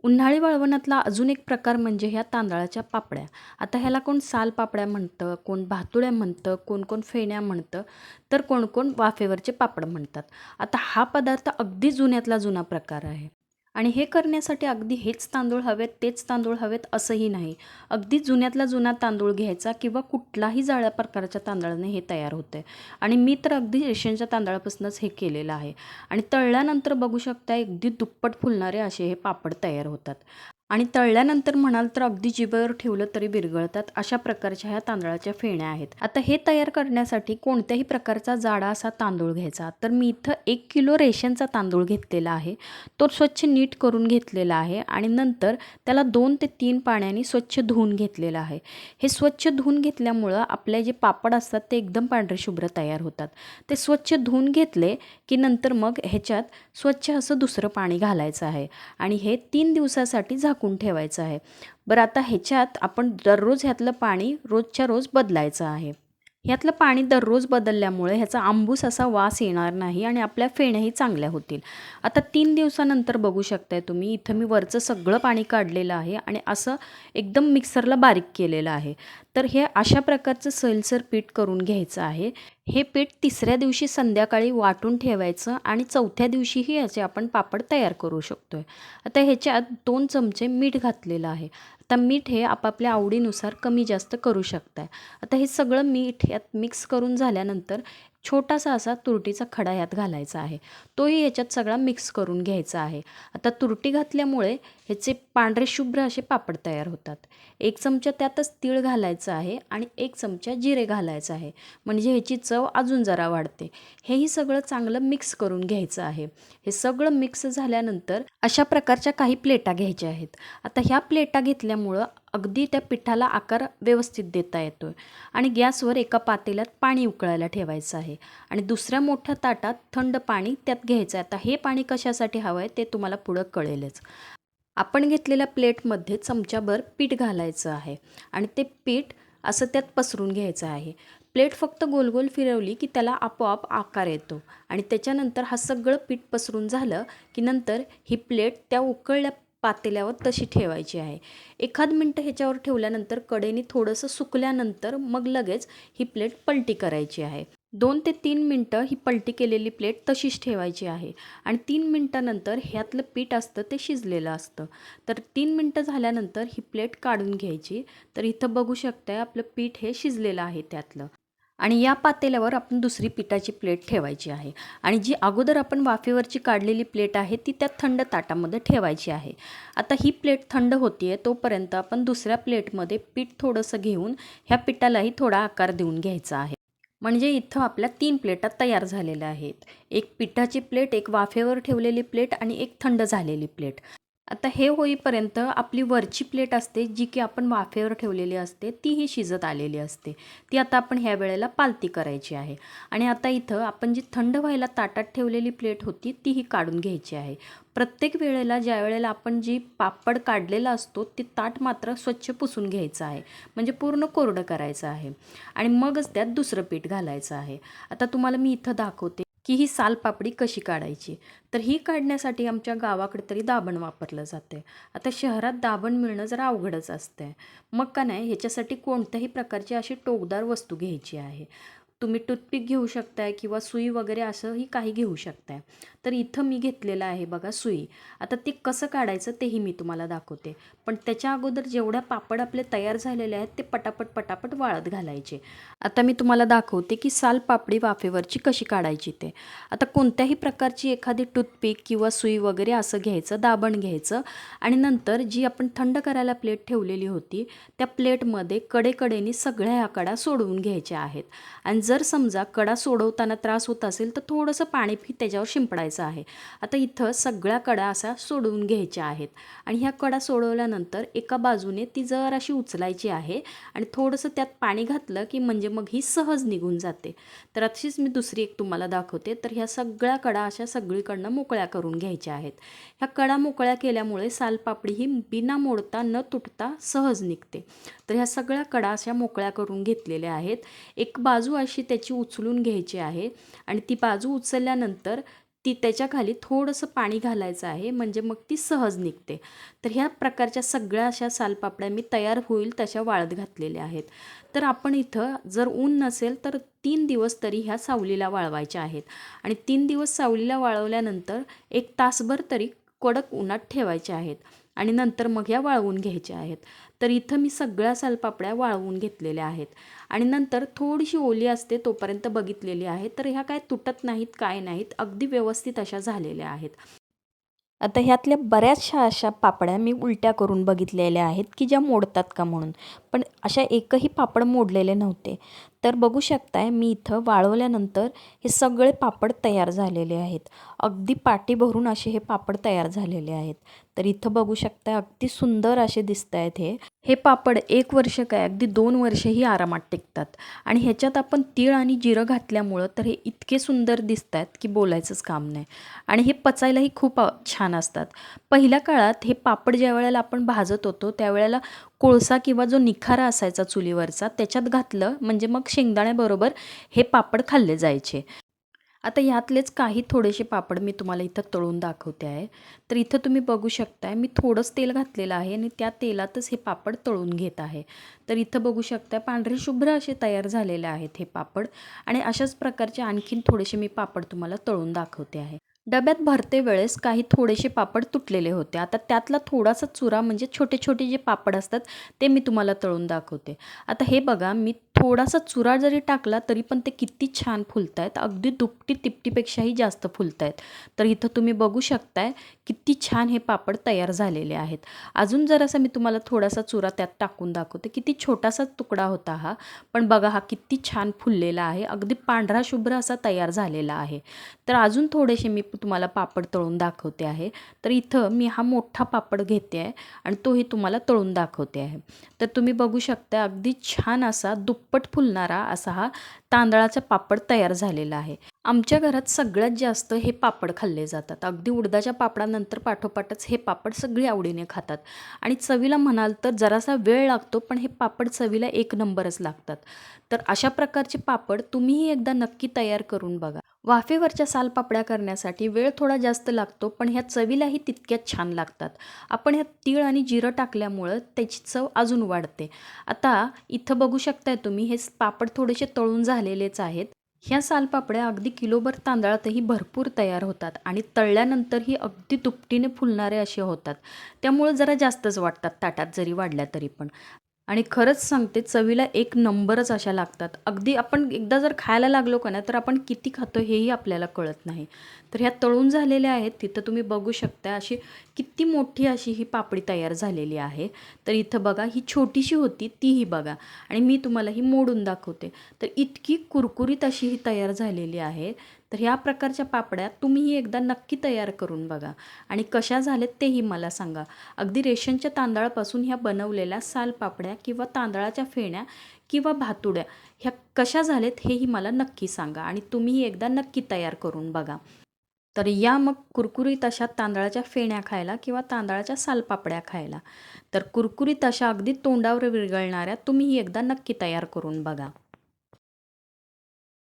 उन्हाळी वळवणातला अजून एक प्रकार म्हणजे ह्या तांदळाच्या पापड्या. आता ह्याला कोण साल पापड्या म्हणतं, कोण भातुड्या म्हणतं, कोण फेण्या म्हणतं, तर कोण वाफेवरचे पापड म्हणतात. आता हा पदार्थ अगदी जुन्यातला जुना प्रकार आहे. आणि हे करण्यासाठी अगदी हेच तांदूळ हवेत, तेच तांदूळ हवेत असंही नाही. अगदी जुन्यातला जुना तांदूळ घ्यायचा किंवा कुठलाही जाळ्या प्रकारच्या तांदळाने हे तयार होतं. आणि मी तर अगदी रेशनच्या तांदळापासूनच हे केलेलं आहे. आणि तळल्यानंतर बघू शकता अगदी दुप्पट फुलणारे असे हे पापड तयार होतात. आणि तळल्यानंतर म्हणाल तर अगदी जिभेवर ठेवलं तरी विरघळतात अशा प्रकारच्या ह्या तांदळाच्या फेण्या आहेत. आता हे तयार करण्यासाठी कोणत्याही प्रकारचा जाडा असा तांदूळ घ्यायचा. तर मी इथं 1 किलो रेशनचा तांदूळ घेतलेला आहे. तो स्वच्छ नीट करून घेतलेला आहे आणि नंतर त्याला 2 ते 3 पाण्याने स्वच्छ धुवून घेतलेलं आहे. हे स्वच्छ धुवून घेतल्यामुळं आपले जे पापड असतात ते एकदम पांढरे शुभ्र तयार होतात. ते स्वच्छ धुवून घेतले की नंतर मग ह्याच्यात स्वच्छ असं दुसरं पाणी घालायचं आहे आणि हे 3 दिवसासाठी झाकून ठेवायचं आहे. बरं, आता ह्याच्यात आपण दररोज ह्यातलं पाणी रोजच्या रोज बदलायचं आहे. ह्यातलं पाणी दररोज बदलल्यामुळे ह्याचा आंबूस असा वास येणार नाही आणि आपल्या फेण्याही चांगल्या होतील. आता 3 दिवसानंतर बघू शकताय तुम्ही इथं मी वरचं सगळं पाणी काढलेलं आहे आणि असं एकदम मिक्सरला बारीक केलेलं आहे. तर हे अशा प्रकारचं सैलसर पीठ करून घ्यायचं आहे. हे पीठ 3ऱ्या दिवशी संध्याकाळी वाटून ठेवायचं आणि 4थ्या दिवशीही याचे आपण पापड तयार करू शकतोय. आता ह्याच्यात 2 चमचे मीठ घातलेलं आहे. आता मीठ हे आपापल्या आवडीनुसार कमी जास्त करू शकताय. आता हे सगळं मीठ यात मिक्स करून झाल्यानंतर छोटासा असा तुरटीचा खडा यात घालायचा आहे. तोही याच्यात सगळा मिक्स करून घ्यायचा आहे. आता तुरटी घातल्यामुळे ह्याचे पांढरे शुभ्र असे पापड तयार होतात. 1 चमचा त्यातच तीळ घालायचं आहे आणि 1 चमचा जिरे घालायचं आहे. म्हणजे ह्याची चव अजून जरा वाढते. हेही सगळं चांगलं मिक्स करून घ्यायचं आहे. हे सगळं मिक्स झाल्यानंतर अशा प्रकारच्या काही प्लेटा घ्यायच्या आहेत. आता ह्या प्लेटा घेतल्यामुळं अगदी त्या पिठाला आकार व्यवस्थित देता येतो आणि गॅसवर एका पातेल्यात पाणी उकळायला ठेवायचं आहे आणि दुसऱ्या मोठ्या ताटात थंड पाणी त्यात घ्यायचं आहे. आता हे पाणी कशासाठी हवं आहे ते तुम्हाला पुढं कळेलच. आपण घेतलेल्या प्लेटमध्ये चमचाभर पीठ घालायचं आहे आणि ते पीठ असं त्यात पसरून घ्यायचं आहे. प्लेट फक्त गोल गोल फिरवली की त्याला आपोआप आकार येतो आणि त्याच्यानंतर हा सगळं पीठ पसरून झालं की नंतर ही प्लेट त्या उकळल्या पातेल्यावर तशी ठेवायची आहे. एखाद मिनटं ह्याच्यावर ठेवल्यानंतर कडेने थोडंसं सुकल्यानंतर मग लगेच ही प्लेट पलटी करायची आहे. 2 ते 3 मिनटं ही पलटी केलेली प्लेट तशीच ठेवायची आहे आणि 3 मिनटानंतर ह्यातलं पीठ असतं ते शिजलेलं असतं. तर 3 मिनटं झाल्यानंतर ही प्लेट काढून घ्यायची. तर इथं बघू शकताय आपलं पीठ हे शिजलेलं आहे त्यातलं. आणि या पातेल्यावर आपण दुसरी पिठाची प्लेट ठेवायची आहे आणि जी अगोदर आपण वाफेवरची काढलेली प्लेट आहे ती त्या थंड ताटामध्ये ठेवायची आहे. आता ही प्लेट थंड होती आहे तोपर्यंत आपण दुसऱ्या प्लेटमध्ये पीठ थोडंसं घेऊन ह्या पिठालाही थोडा आकार देऊन घ्यायचा आहे. म्हणजे इथं आपल्या 3 प्लेटा तयार झालेल्या आहेत. एक पिठाची प्लेट, एक वाफेवर ठेवलेली प्लेट आणि एक थंड झालेली प्लेट. आता हे होईपर्यंत आपली वरची प्लेट असते जी की आपण वाफेवर ठेवलेली असते तीही शिजत आलेली असते. ती आता आपण ह्या वेळेला पालती करायची आहे आणि आता इथं आपण जी थंड व्हायला ताटात ठेवलेली प्लेट होती तीही काढून घ्यायची आहे. प्रत्येक वेळेला ज्या वेळेला आपण जी पापड काढलेला असतो ते ताट मात्र स्वच्छ पुसून घ्यायचं आहे. म्हणजे पूर्ण कोरडं करायचं आहे आणि मगच त्यात दुसरं पीठ घालायचं आहे. आता तुम्हाला मी इथं दाखवते की ही सालपापडी कशी काढायची. तर ही काढण्यासाठी आमच्या गावाकडे तरी दाभण वापरलं जाते. आता शहरात दाभण मिळणं जरा अवघडच असते. मग का नाही ह्याच्यासाठी कोणत्याही प्रकारची अशी टोकदार वस्तू घ्यायची आहे. तुम्ही टूथपिक घेऊ शकताय किंवा सुई वगैरे असंही काही घेऊ शकताय. तर इथं मी घेतलेलं आहे बघा सुई. आता ते कसं काढायचं तेही मी तुम्हाला दाखवते. पण त्याच्या अगोदर जेवढ्या पापड आपले तयार झालेले आहेत ते पटापट वाळत घालायचे. आता मी तुम्हाला दाखवते की सालपापडी वाफेवरची कशी काढायची ते. आता कोणत्याही प्रकारची एखादी टूथपिक किंवा सुई वगैरे असं घ्यायचं, दाभण घ्यायचं आणि नंतर जी आपण थंड करायला प्लेट ठेवलेली होती त्या प्लेटमध्ये कडेकडेने सगळ्या ह्या कडा सोडवून घ्यायच्या आहेत आणि जर समजा कडा सोडवताना त्रास होत असेल तर थोडंसं पाणी त्याच्यावर शिंपडायचं आहे. आता इथं सगळ्या कडा असा सोडवून घ्यायच्या आहेत आणि ह्या कडा सोडवल्यानंतर एका बाजूने ती जर अशी उचलायची आहे आणि थोडंसं त्यात पाणी घातलं की म्हणजे मग ही सहज निघून जाते. तर अशीच मी दुसरी एक तुम्हाला दाखवते. तर ह्या सगळ्या कडा अशा सगळीकडनं मोकळ्या करून घ्यायच्या आहेत. ह्या कडा मोकळ्या केल्यामुळे सालपापडी ही बिना मोडता न तुटता सहज निघते. तर ह्या सगळ्या कडा अशा मोकळ्या करून घेतलेल्या आहेत. एक बाजू अशी त्याची उचलून घ्यायची आहे आणि ती बाजू उचलल्यानंतर ती त्याच्याखाली थोडंसं पाणी घालायचं आहे, म्हणजे मग ती सहज निघते. तर ह्या प्रकारच्या सगळ्या अशा सालपापड्या मी तयार होईल तशा वाळत घातलेल्या आहेत. तर आपण इथं जर ऊन नसेल तर 3 दिवस तरी ह्या सावलीला वाळवायच्या आहेत. आणि 3 दिवस सावलीला वाळवल्यानंतर 1 तासभर तरी कडक उन्हात ठेवायच्या आहेत आणि नंतर मग ह्या वाळवून घ्यायच्या आहेत. तर इथं मी सगळ्या सालपापड्या वाळवून घेतलेल्या आहेत आणि नंतर थोडीशी ओली असते तोपर्यंत बघितलेली आहे. तर ह्या काय तुटत नाहीत, काय नाहीत, अगदी व्यवस्थित अशा झालेल्या आहेत. आता ह्यातल्या बऱ्याचशा अशा पापड्या मी उलट्या करून बघितलेल्या आहेत की ज्या मोडतात का म्हणून, पण अशा एकही पापड मोडलेले नव्हते. तर बघू शकताय मी इथं वाळवल्यानंतर हे सगळे पापड तयार झालेले आहेत. अगदी पाटी भरून असे हे पापड तयार झालेले आहेत. तर इथं बघू शकताय अगदी सुंदर असे दिसत आहेत हे. हे पापड 1 वर्ष काय अगदी 2 वर्षही आरामात टिकतात. आणि ह्याच्यात आपण तीळ आणि जिरं घातल्यामुळं तर हे इतके सुंदर दिसत आहेत की बोलायचंच काम नाही. आणि हे पचायलाही खूप छान असतात. पहिल्या काळात हे पापड ज्या वेळेला आपण भाजत होतो त्यावेळेला कोळसा किंवा जो निखारा असायचा चुलीवरचा त्याच्यात घातलं म्हणजे मग शेंगदाण्याबरोबर हे पापड खाल्ले जायचे. आता ह्यातलेच काही थोडेसे पापड मी तुम्हाला इथं तळून दाखवते आहे. तर इथं तुम्ही बघू शकताय मी थोडंच तेल घातलेलं आहे आणि त्या तेलातच हे पापड तळून घेत आहे. तर इथं बघू शकताय पांढरे शुभ्र असे तयार झालेले आहेत हे पापड. आणि अशाच प्रकारचे आणखीन थोडेसे मी पापड तुम्हाला तळून दाखवते आहे. डब्यात भरते वेळेस काही थोडेसे पापड तुटलेले होते. आता त्यातला थोडासा चुरा म्हणजे छोटे छोटे जे पापड असतात ते मी तुम्हाला तळून दाखवते. आता हे बघा मी थोडासा चुरा जरी टाकला तरी पण ते किती छान फुलत आहेत. अगदी दुपटी तिपटीपेक्षाही जास्त फुलत आहेत. तर इथं तुम्ही बघू शकताय किती छान हे पापड तयार झालेले आहेत. अजून जरासा मी तुम्हाला थोडासा चुरा त्यात टाकून दाखवते. किती छोटासा तुकडा होता हा, पण बघा हा किती छान फुललेला आहे. अगदी पांढरा शुभ्र असा तयार झालेला आहे. तर अजून थोडेसे मी तुम्हाला पापड तळून दाखवते आहे. तर इथं मी हा मोठा पापड घेते आहे आणि तोही तुम्हाला तळून दाखवते आहे. तर तुम्ही बघू शकता अगदी छान असा दुप्पट फुलणारा असा हा तांदळाचा पापड तयार झालेला आहे. आमच्या घरात सगळ्यात जास्त हे पापड खाल्ले जातात. अगदी उडदाच्या पापडानंतर पाठोपाठच हे पापड सगळी आवडीने खातात. आणि चवीला म्हणाल तर जरासा वेळ लागतो पण हे पापड चवीला एक नंबरच लागतात. तर अशा प्रकारचे पापड तुम्हीही एकदा नक्की तयार करून बघा. वाफेवरच्या सालपापड्या करण्यासाठी वेळ थोडा जास्त लागतो पण ह्या चवीलाही तितक्याच छान लागतात. आपण ह्यात तीळ आणि जिरं टाकल्यामुळं त्याची चव अजून वाढते. आता इथं बघू शकताय तुम्ही हे पापड थोडेसे तळून झालेलेच आहेत. ह्या सालपापड्या अगदी किलोभर तांदळातही भरपूर तयार होतात आणि तळल्यानंतरही अगदी दुपटीने फुलणारे असे होतात. त्यामुळं जरा जास्तच वाटतात ताटात जरी वाढल्या तरी पण. आणि खरंच सांगते चवीला एक नंबरच अशा लागतात. अगदी आपण एकदा जर खायला लागलो का नाही तर आपण किती खातो हेही आपल्याला कळत नाही. तर ह्या तळून झालेल्या आहेत. तिथं तुम्ही बघू शकता अशी किती मोठी अशी ही पापडी तयार झालेली आहे. तर इथं बघा ही छोटीशी होती तीही बघा आणि मी तुम्हाला ही मोडून दाखवते. तर इतकी कुरकुरीत अशी ही तयार झालेली आहे. तर ह्या प्रकारच्या पापड्या तुम्हीही एकदा नक्की तयार करून बघा आणि कशा झाल्यात तेही मला सांगा. अगदी रेशनच्या तांदळापासून ह्या बनवलेल्या सालपापड्या किंवा तांदळाच्या फेण्या किंवा भातुड्या ह्या कशा झाल्यात हेही मला नक्की सांगा आणि तुम्हीही एकदा नक्की तयार करून बघा. तर या मग कुरकुरीत अशा तांदळाच्या फेण्या खायला किंवा तांदळाच्या सालपापड्या खायला. तर कुरकुरीत अशा अगदी तोंडावर विरघळणाऱ्या तुम्हीही एकदा नक्की तयार करून बघा.